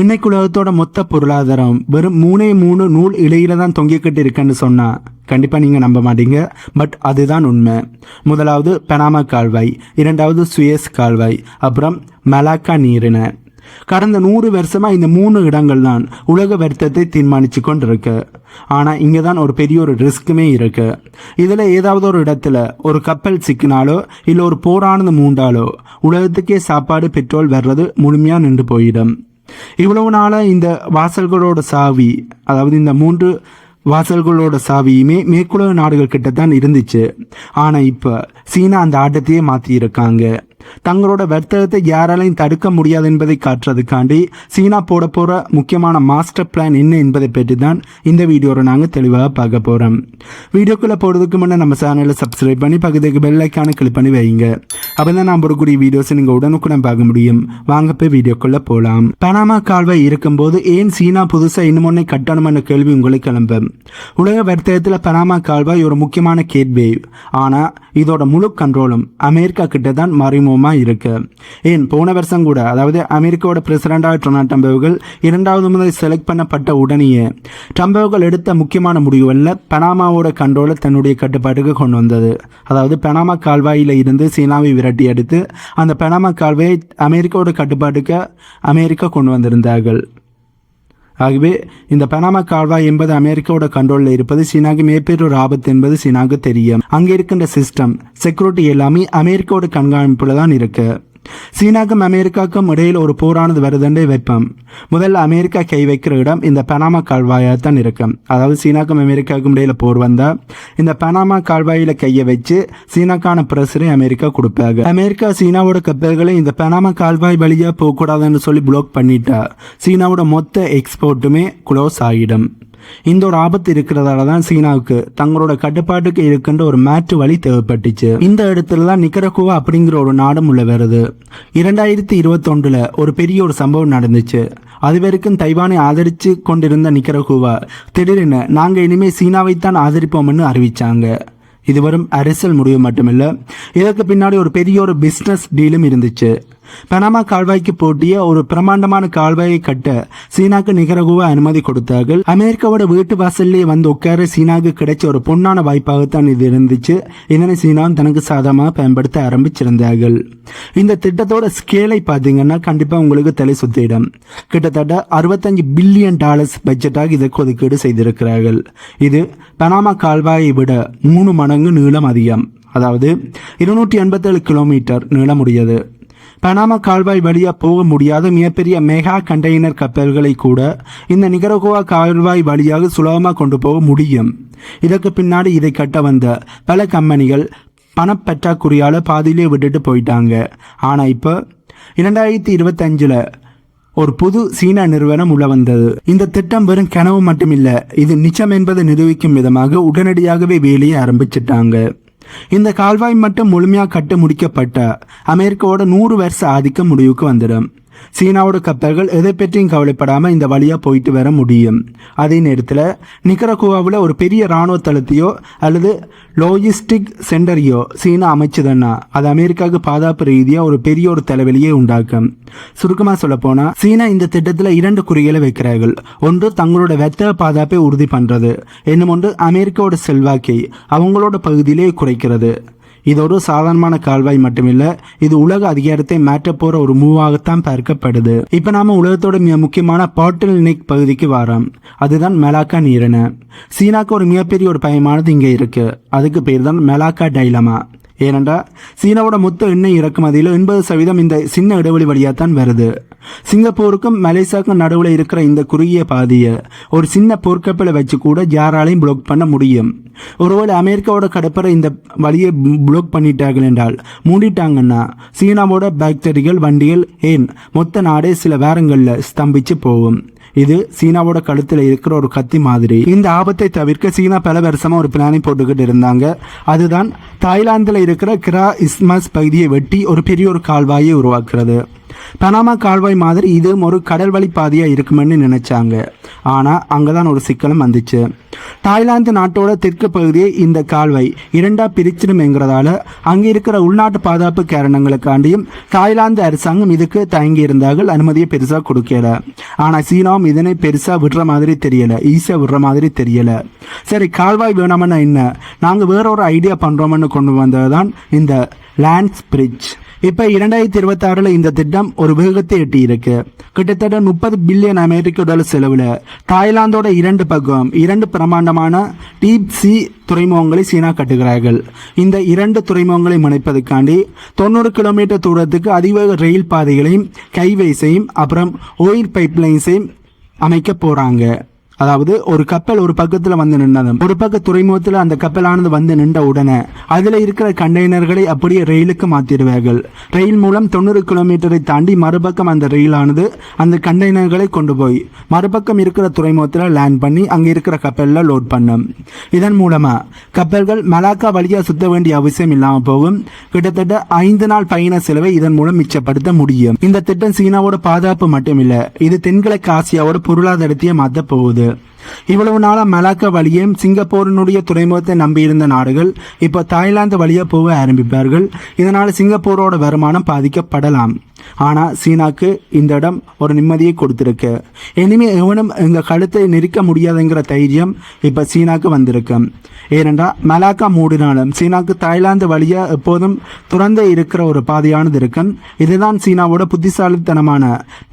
இன்னைக்கு உலகத்தோட மொத்த பொருளாதாரம் வெறும் 3 நூல் இழையில தான் தொங்கிக்கிட்டு இருக்குன்னு சொன்னா கண்டிப்பா நீங்க நம்ப மாட்டீங்க. பட் அதுதான் உண்மை. முதலாவது பனாமா கால்வாய், இரண்டாவது சுயஸ் கால்வாய், அப்புறம் மலாக்கா நீரிணை. கடந்த 100 வருஷமா இந்த 3 இடங்கள் தான் உலக வர்த்தத்தை தீர்மானிச்சு கொண்டிருக்கு. ஆனா இங்கதான் ஒரு பெரிய ஒரு ரிஸ்க்குமே இருக்கு. இதுல ஏதாவது ஒரு இடத்துல ஒரு கப்பல் சிக்கினாலோ இல்ல ஒரு போரானது மூண்டாலோ உலகத்துக்கே சாப்பாடு பெட்ரோல் வர்றது முழுமையா நின்று போயிடும். இவ்வளவு நாளா இந்த வாசல்களோட சாவி, அதாவது இந்த 3 வாசல்களோட சாவியுமே மேற்குலக நாடுகள் கிட்ட தான் இருந்துச்சு. ஆனா இப்ப சீனா அந்த ஆட்டத்தையே மாத்தி இருக்காங்க. தங்களோட வர்த்தகத்தை யாராலையும் தடுக்க முடியாது என்பதை காட்டுறதுக்காண்டி சீனா போட போற முக்கியமான மாஸ்டர் பிளான் என்ன என்பதை பற்றி தான் இந்த வீடியோவில் நாங்கள் தெளிவாக பார்க்க போறோம். வீடியோக்குள்ள போடுறதுக்கு முன்னே நம்ம சேனலை சப்ஸ்கிரைப் பண்ணி பக்கத்துக்கு பெல் ஐக்கானை கிளிக் பண்ணி வைங்க. அப்பதான் நான் போடக்கூடிய வீடியோஸ் நீங்க உடனுக்குடன் பார்க்க முடியும். வாங்க போய் வீடியோக்குள்ள போலாம். பனாமா கால்வாய் இருக்கும்போது ஏன் சீனா புதுசா இன்னும் ஒன்றை கட்டணும்னு கேள்வி உங்களுக்கு கிளம்பும். உலக வர்த்தகத்தில் பனாமா கால்வாய் ஒரு முக்கியமான கேட்வே. ஆனா இதோட முழு கண்ட்ரோலும் அமெரிக்கா கிட்ட தான் மறைமுகமா இருக்கு. ஏன் போன வருஷம் கூட, அதாவது அமெரிக்காவோட பிரசிடண்டாக டொனால்ட் ட்ரம்ப் அவர்கள் 2வது முறை செலக்ட் பண்ணப்பட்ட உடனேயே ட்ரம்ப் அவர்கள் எடுத்த முக்கியமான முடிவுகளில் பனாமாவோட கண்ட்ரோலை தன்னுடைய கட்டுப்பாட்டுக்கு கொண்டு வந்தது. அதாவது பனாமா கால்வாயில இருந்து சீனாவை விரட்டி எடுத்து அந்த பனாமா கால்வாயை அமெரிக்காவோட கட்டுப்பாட்டுக்கு அமெரிக்கா கொண்டு வந்திருந்தார்கள். ஆகவே இந்த பனாமா கால்வாய் என்பது அமெரிக்காவோட கண்ட்ரோலில் இருப்பது சீனாவுக்கு மிகப்பெரிய ஒரு ஆபத்து என்பது சீனாவுக்கு தெரியும். அங்கே இருக்கின்ற சிஸ்டம், செக்யூரிட்டி எல்லாமே அமெரிக்காவோட கண்காணிப்புல தான் இருக்கு. சீனாக்கும் அமெரிக்காவுக்கும் இடையில் ஒரு போரானது வருதுன்றே வைப்போம். முதல்ல அமெரிக்கா கை வைக்கிற இடம் இந்த பனாமா கால்வாயாக தான் இருக்கும். அதாவது சீனாக்கும் அமெரிக்காவுக்கும் இடையில போர் வந்தா இந்த பனாமா கால்வாயில கையை வச்சு சீனாக்கான பிரஷரை அமெரிக்கா கொடுப்பாங்க. அமெரிக்கா சீனாவோட கப்பல்களை இந்த பனாமா கால்வாய் வழியா போகக்கூடாதுன்னு சொல்லி பிளாக் பண்ணிட்டா சீனாவோட மொத்த எக்ஸ்போர்ட்டுமே க்ளோஸ் ஆகிடும். இந்த ஒரு ஆபத்து இருக்கிறதால தான் சீனாவுக்கு தங்களோட கட்டுப்பாட்டுக்கு இருக்கின்ற ஒரு மாற்று வழி தேவைப்பட்டுச்சு. இந்த இடத்துல தான் நிக்கரகுவா அப்படிங்கிற ஒரு நாடும் உள்ள வருது. 2021 ஒரு பெரிய ஒரு சம்பவம் நடந்துச்சு. அது வரைக்கும் தைவானை ஆதரிச்சு கொண்டிருந்த நிக்கரகுவா திடீரென நாங்க இனிமே சீனாவைத்தான் ஆதரிப்போம்னு அறிவிச்சாங்க. இது வரும் அரசியல் முடிவு மட்டுமில்ல, இதற்கு பின்னாடி ஒரு பெரிய ஒரு பிசினஸ் டீலும் இருந்துச்சு. பனாமா கால்வாய்க்கு போட்டிய ஒரு பிரமாண்டமான கால்வாயை கட்ட சீனாக்கு நிகரகுவா அனுமதி கொடுத்தார்கள். அமெரிக்காவோட வீட்டு வாசல்லே வந்து உட்கார சீனாவுக்கு கிடைச்ச ஒரு பொன்னான வாய்ப்பாகத்தான் இது இருந்துச்சு. இதனை சீனாவும் தனக்கு சாதகமாக பயன்படுத்த ஆரம்பிச்சிருந்தார்கள். இந்த திட்டத்தோட ஸ்கேலை பார்த்தீங்கன்னா கண்டிப்பா உங்களுக்கு தலை சுத்திடும். கிட்டத்தட்ட $65 பில்லியன் பட்ஜெட்டாக இதற்கு ஒதுக்கீடு செய்திருக்கிறார்கள். இது பனாமா கால்வாயை விட 3 மடங்கு நீளம் அதிகம். அதாவது 287 கிலோமீட்டர் நீளமுடையது. பனாமா கால்வாய் வழியா போக முடியாத மிகப்பெரிய மெகா கண்டெய்னர் கப்பல்களை கூட இந்த நிகரகுவா கால்வாய் வழியாக சுலபமாக கொண்டு போக முடியும். இதற்கு பின்னாடி இதை கட்ட வந்த பல கம்பெனிகள் பணப்பற்றாக்குறையால பாதியிலே விட்டுட்டு போயிட்டாங்க. ஆனா இப்போ 2025 ஒரு புது சீனா நிறுவனம் உள்ள வந்தது. இந்த திட்டம் வெறும் கனவு மட்டுமில்ல, இது நிச்சயம் என்பதை நிரூபிக்கும் விதமாக உடனடியாகவே வேலையை ஆரம்பிச்சிட்டாங்க. இந்த கால்வாய் மட்டும் முழுமையாக கட்ட முடிக்கப்பட்ட அமெரிக்காவோட 100 வருஷ ஆதிக்க முடிவுக்கு வந்துடும். சீனாவோட கப்பல்கள் எதை பற்றியும் கவலைப்படாம இந்த வழியா போயிட்டு வர முடியும். அதே நேரத்தில் நிகரகுவாவில் ஒரு பெரிய இராணுவ தளத்தையோ அல்லது லாஜிஸ்டிக் சென்டரையோ சீனா அமைச்சதுன்னா அது அமெரிக்காவுக்கு பாதுகாப்பு ரீதியாக ஒரு பெரிய ஒரு தலைவலியை உண்டாக்கும். சுருக்கமாக சொல்ல போனா சீனா இந்த திட்டத்தில் 2 குறிகளை வைக்கிறார்கள். ஒன்று தங்களோட வர்த்தக பாதுகாப்பை உறுதி பண்றது, இன்னும் ஒன்று அமெரிக்காவோட செல்வாக்கை அவங்களோட பகுதியிலே குறைக்கிறது. இது ஒரு சாதாரணமான கால்வாய் மட்டுமில்ல, இது உலக அதிகாரத்தை மாற்ற போற ஒரு மூவாகத்தான் பார்க்கப்படுது. இப்ப நாம உலகத்தோட மிக முக்கியமான பாட்டில் நெக் பகுதிக்கு வரோம். அதுதான் மலாக்கா நீரிணை. சீனாக்கு ஒரு மிகப்பெரிய ஒரு பயமானது இங்க இருக்கு. அதுக்கு பேர் தான் மலாக்கா டைலமா. ஏனென்றா சீனாவோட மொத்த எண்ணெய் இறக்குமதியில் 80% இந்த சின்ன இடைவெளி வழியாக தான் வருது. சிங்கப்பூருக்கும் மலேசியாவுக்கும் நடுவில் இருக்கிற இந்த குறுகிய பாதையை ஒரு சின்ன போர்க்கப்பலை வச்சு கூட யாராலையும் பிளாக் பண்ண முடியும். ஒருவேளை அமெரிக்காவோட கடற்படை இந்த வழியை பிளாக் பண்ணிட்டார்கள் என்றால், மூடிட்டாங்கன்னா சீனாவோட பேக்டரிகள், வண்டிகள், ஏன் மொத்த நாடே சில வாரங்களில் ஸ்தம்பிச்சு போகும். இது சீனாவோட கழுத்தில் இருக்கிற ஒரு கத்தி மாதிரி. இந்த ஆபத்தை தவிர்க்க சீனா பல வருஷமா ஒரு பிளானை போட்டுக்கிட்டு இருந்தாங்க. அதுதான் தாய்லாந்தில் இருக்கிற கிரா இஸ்மஸ் பகுதியை வெட்டி ஒரு பெரிய ஒரு கால்வாயை உருவாக்குறது. பனாமா கால்வாய் மாதிரி இதுவும் ஒரு கடல் வழி பாதையாக இருக்குமென்னு நினைச்சாங்க. ஆனால் அங்கே தான் ஒரு சிக்கலும் வந்துச்சு. தாய்லாந்து நாட்டோட தெற்கு பகுதியை இந்த கால்வாய் இரண்டா பிரிச்சிடும்ங்கிறதால அங்கே இருக்கிற உள்நாட்டு பாதுகாப்பு காரணங்களுக்காண்டியும் தாய்லாந்து அரசாங்கம் இதுக்கு தயங்கி இருந்தார்கள், அனுமதியை பெருசாக கொடுக்கல. ஆனால் சீனாவும் இதனை பெருசாக விடுற மாதிரி தெரியல, ஈஸியாக விடுற மாதிரி தெரியல. சரி, கால்வாய் வேணாமன்னா என்ன, நாங்கள் வேற ஒரு ஐடியா பண்ணுறோம்னு கொண்டு வந்தது தான் இந்த லேண்ட்ஸ் பிரிட்ஜ். இப்போ 2026 இந்த திட்டம் ஒரு வேகத்தை எட்டி இருக்கு. கிட்டத்தட்ட 30 பில்லியன் அமெரிக்க டாலர் செலவில் தாய்லாந்தோட இரண்டு பிரமாண்டமான டீப் சி துறைமுகங்களை சீனா கட்டுகிறார்கள். இந்த 2 துறைமுகங்களை முனைப்பதற்காண்டி 90 கிலோமீட்டர் தூரத்துக்கு அதிவேக ரயில் பாதைகளையும் கைவேஸையும் அப்புறம் ஆயில் பைப்லைன்ஸையும் அமைக்க போறாங்க. அதாவது ஒரு கப்பல் ஒரு பக்கத்தில் வந்து நின்றதும் ஒரு பக்க துறைமுகத்தில் அந்த கப்பலானது வந்து நின்ற உடனே அதில் இருக்கிற கண்டெய்னர்களை அப்படியே ரயிலுக்கு மாற்றிடுவார்கள். ரயில் மூலம் 90 கிலோமீட்டரை தாண்டி மறுபக்கம் அந்த ரயிலானது அந்த கண்டெய்னர்களை கொண்டு போய் மறுபக்கம் இருக்கிற துறைமுகத்தில் லேண்ட் பண்ணி அங்கே இருக்கிற கப்பலில் லோட் பண்ணும். இதன் மூலமாக கப்பல்கள் மலாக்கா வழியாக சுத்த வேண்டிய அவசியம் இல்லாமல் போகும். கிட்டத்தட்ட 5 நாள் பயண செலவை இதன் மூலம் மிச்சப்படுத்த முடியும். இந்த திட்டம் சீனாவோட பாதுகாப்பு மட்டுமில்லை, இது தென்கிழக்கு ஆசியாவோட பொருளாதாரத்தையே மாற்ற போகுது. இவ்வளவு நாளா மலாக்கா வழியும் சிங்கப்பூரினுடைய துறைமுகத்தை நம்பியிருந்த நாடுகள் இப்போ தாய்லாந்து வழியா போக ஆரம்பிப்பார்கள். இதனால் சிங்கப்பூரோட வருமானம் பாதிக்கப்படலாம். ஆனால் சீனாக்கு இந்த இடம் ஒரு நிம்மதியை கொடுத்துருக்கு. இனிமே எவனும் எங்கள் கழுத்தை நெரிக்க முடியாதுங்கிற தைரியம் இப்போ சீனாக்கு வந்திருக்கு. ஏனென்றால் மலாக்கா மூடினாலும் சீனாக்கு தாய்லாந்து வழியாக எப்போதும் துறந்த இருக்கிற ஒரு பாதையானது இருக்கும். இதுதான் சீனாவோட புத்திசாலித்தனமான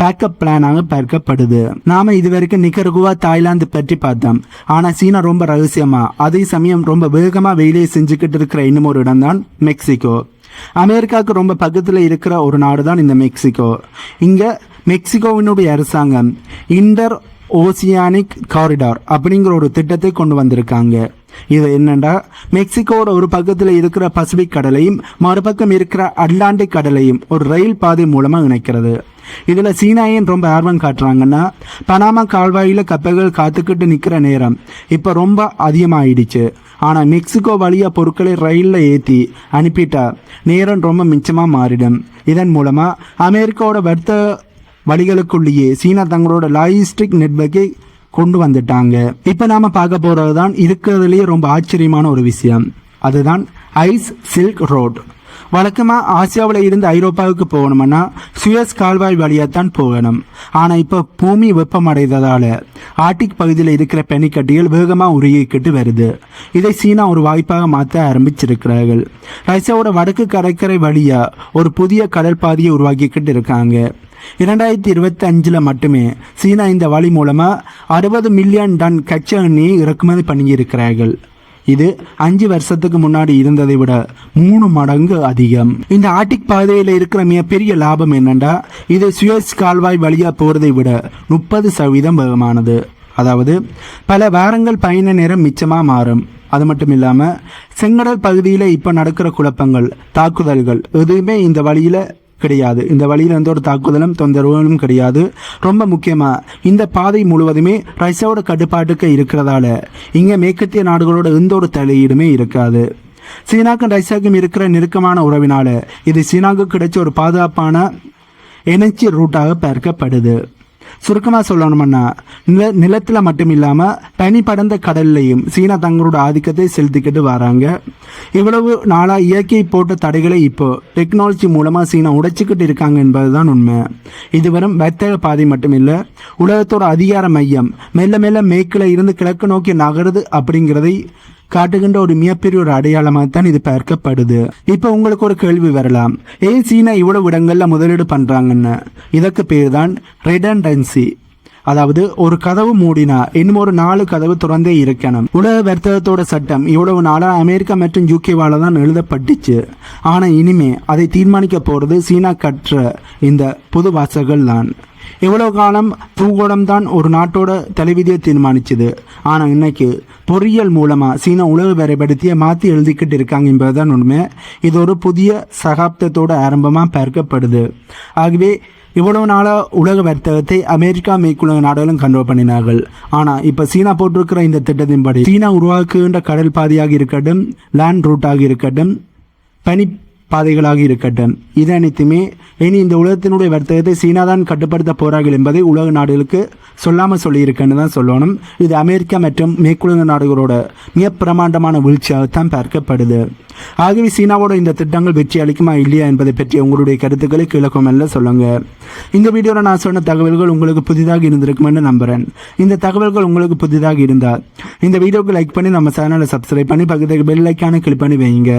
பேக்கப் பிளானாக பார்க்கப்படுது. நாம இதுவரைக்கும் நிகர்குவா தாய்லாந்து பற்றி பார்த்தோம். ஆனால் சீனா ரொம்ப ரகசியமா அதே சமயம் ரொம்ப வேகமாக வேலையை செஞ்சுக்கிட்டு இருக்கிற இன்னும் ஒரு இடம் தான் மெக்சிகோ. அமெரிக்காவுக்கு ரொம்ப பக்கத்தில் இருக்கிற ஒரு நாடு தான் இந்த மெக்சிகோ. இங்கே மெக்சிகோவினுடைய அரசாங்கம் இன்டர் ஓசியானிக் காரிடார் அப்படிங்கிற ஒரு திட்டத்தை கொண்டு வந்திருக்காங்க. இது என்னண்டா, மெக்சிகோட ஒரு பக்கத்தில் இருக்கிற பசிபிக் கடலையும் மறுபக்கம் இருக்கிற அட்லாண்டிக் கடலையும் ஒரு ரயில் பாதை மூலமாக இணைக்கிறது. இதில் சீனா ஏன் ரொம்ப ஆர்வம் காட்டுறாங்கன்னா, பனாமா கால்வாயில் கப்பல்கள் காத்துக்கிட்டு நிற்கிற நேரம் இப்போ ரொம்ப அதிகமாகிடுச்சு. ஆனால் மெக்சிகோ வழியாக பொருட்களை ரயிலில் ஏற்றி அனுப்பிட்டா நேரம் ரொம்ப மிச்சமாக மாறிடும். இதன் மூலமாக அமெரிக்காவோட வர்த்தக வழிகளுக்குள்ளேயே சீனா தங்களோட லாஜிஸ்டிக் நெட்வொர்க்கை கொண்டு வந்துட்டாங்க. இப்போ நாம் பார்க்க போகிறது தான் இருக்கிறதுலேயே ரொம்ப ஆச்சரியமான ஒரு விஷயம். அதுதான் ஐஸ் சில்க் ரோட். வழக்கமாக ஆசியாவில் இருந்து ஐரோப்பாவுக்கு போகணும்னா சுயஸ் கால்வாய் வழியாக தான் போகணும். ஆனால் இப்போ பூமி வெப்பமடைந்ததால் ஆர்டிக் பகுதியில் இருக்கிற பனிக்கட்டிகள் வேகமாக உருகிக்கிட்டு வருது. இதை சீனா ஒரு வாய்ப்பாக மாற்ற ஆரம்பிச்சிருக்கிறார்கள். ரஷ்யாவோட வடக்கு கடற்கரை வழியாக ஒரு புதிய கடல் பாதையை உருவாக்கிக்கிட்டு இருக்காங்க. 2025 மட்டுமே சீனா இந்த வழி மூலமாக 60 மில்லியன் டன் கச்சா எண்ணெயை இறக்குமதி பண்ணியிருக்கிறார்கள். இது 5 வருஷத்துக்கு முன்னாடி இருந்ததை விட 3 மடங்கு அதிகம். இந்த ஆர்டிக் பாதையில் இருக்கிற மிகப்பெரிய லாபம் என்னென்னா, இது சுயஸ் கால்வாய் வழியாக போகிறதை விட 30% வேகமானது. அதாவது பல வாரங்கள் பயண நேரம் மிச்சமாக மாறும். அது மட்டும் இல்லாமல் செங்கடல் பகுதியில் இப்போ நடக்கிற குழப்பங்கள், தாக்குதல்கள் எதுவுமே இந்த வழியில் கிடையாது. இந்த வழியில் எந்த ஒரு தாக்குதலும் தொந்தரவும் கிடையாது. ரொம்ப முக்கியமாக இந்த பாதை முழுவதுமே ரஷ்யாவோட கட்டுப்பாட்டுக்கு இருக்கிறதால இங்கே மேற்கத்திய நாடுகளோட எந்த ஒரு தலையீடுமே இருக்காது. சீனாக்கும் ரஷ்யாவுக்கும் இருக்கிற நெருக்கமான உறவினால இது சீனாவுக்கு கிடைச்ச ஒரு பாதுகாப்பான எனர்ஜி ரூட்டாக பார்க்கப்படுது. சுருக்கமாக சொல்லணும்னா, நிலத்தில் மட்டும் இல்லாமல் பனி படர்ந்த கடல்லையும் சீனா தங்களோட ஆதிக்கத்தை செலுத்திக்கிட்டு வராங்க. இவ்வளவு நாளாக இயற்கை போட்ட தடைகளை இப்போ டெக்னாலஜி மூலமாக சீனா உடைச்சிக்கிட்டு இருக்காங்க என்பதுதான் உண்மை. இது வெறும் வர்த்தக பாதை மட்டும் இல்லை, உலகத்தோட அதிகார மையம் மெல்ல மெல்ல மேற்கில் இருந்து கிழக்கு நோக்கி நகருது அப்படிங்கிறதை காட்டுகின்ற ஒரு மிகப்பெரிய ஒரு அடையாளமாக தான் இது பார்க்கப்படுது. இப்போ உங்களுக்கு ஒரு கேள்வி வரலாம், ஏன் சீனா இவ்வளவு இடங்கள்ல முதலீடு பண்றாங்கன்னு. இதற்கு பேர் தான் ரெடண்டன்சி. அதாவது ஒரு கதவு மூடினா இன்னும் ஒரு 4 கதவு திறந்தே இருக்கணும். உலக வர்த்தகத்தோட சட்டம் இவ்வளவு நாளா அமெரிக்கா மற்றும் யூகேவால தான் எழுதப்பட்டுச்சு. ஆனா இனிமே அதை தீர்மானிக்க போறது சீனா கற்ற இந்த புது வாசகங்கள் தான். இவ்வளவு காலம் பூகோளம் தான் ஒரு நாட்டோட தலைவிதியை தீர்மானிச்சுது. ஆனால் இன்னைக்கு பொறியியல் மூலமாக சீனா உலக வரைபடத்தையே மாற்றி எழுதிக்கிட்டு இருக்காங்க என்பதுதான் உண்மை. இது ஒரு புதிய சகாப்தத்தோட ஆரம்பமாக பார்க்கப்படுது. ஆகவே இவ்வளவு நாளாக உலக வர்த்தகத்தை அமெரிக்கா மேற்குலக நாடுகளும் கண்ட்ரோல் பண்ணினார்கள். ஆனால் இப்போ சீனா போட்டிருக்கிற இந்த திட்டத்தின்படி சீனா உருவாக்குகின்ற கடல் பாதையாக இருக்கட்டும், லேண்ட் ரூட்டாக இருக்கட்டும், பனி பாதைகளாக இருக்கட்டும். இது அனைத்துமே இனி இந்த உலகத்தினுடைய வர்த்தகத்தை சீனா தான் கட்டுப்படுத்த போறார்கள் என்பதை உலக நாடுகளுக்கு சொல்லாமல் சொல்லியிருக்கேன்னு தான் சொல்லணும். இது அமெரிக்கா மற்றும் மேற்குலக நாடுகளோட மிக பிரமாண்டமான வீழ்ச்சியாகத்தான் பார்க்கப்படுது. ஆகவே சீனாவோட இந்த திட்டங்கள் வெற்றி அளிக்குமா இல்லையா என்பதை பற்றி உங்களுடைய கருத்துக்களை கிழக்குமெல்ல சொல்லுங்க. இந்த வீடியோவில் நான் சொன்ன தகவல்கள் உங்களுக்கு புதிதாக இருந்திருக்குமென்னு நம்புறேன். இந்த தகவல்கள் உங்களுக்கு புதிதாக இருந்தால் இந்த வீடியோக்கு லைக் பண்ணி நம்ம சேனலை சப்ஸ்கிரைப் பண்ணி பக்கத்துக்கு பெல் ஐக்கானை கிளிக் பண்ணி வைங்க.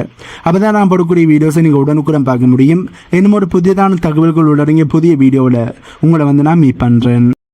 அப்பதான் நான் போடக்கூடிய வீடியோஸை நீங்கள் உடனுக்குடன் பார்க்க முடியும். இன்னும் ஒரு புதியதான தகவல்கள் உள்ளடங்கிய புதிய வீடியோவில் உங்களை நான் மீட் பண்ணுறேன்.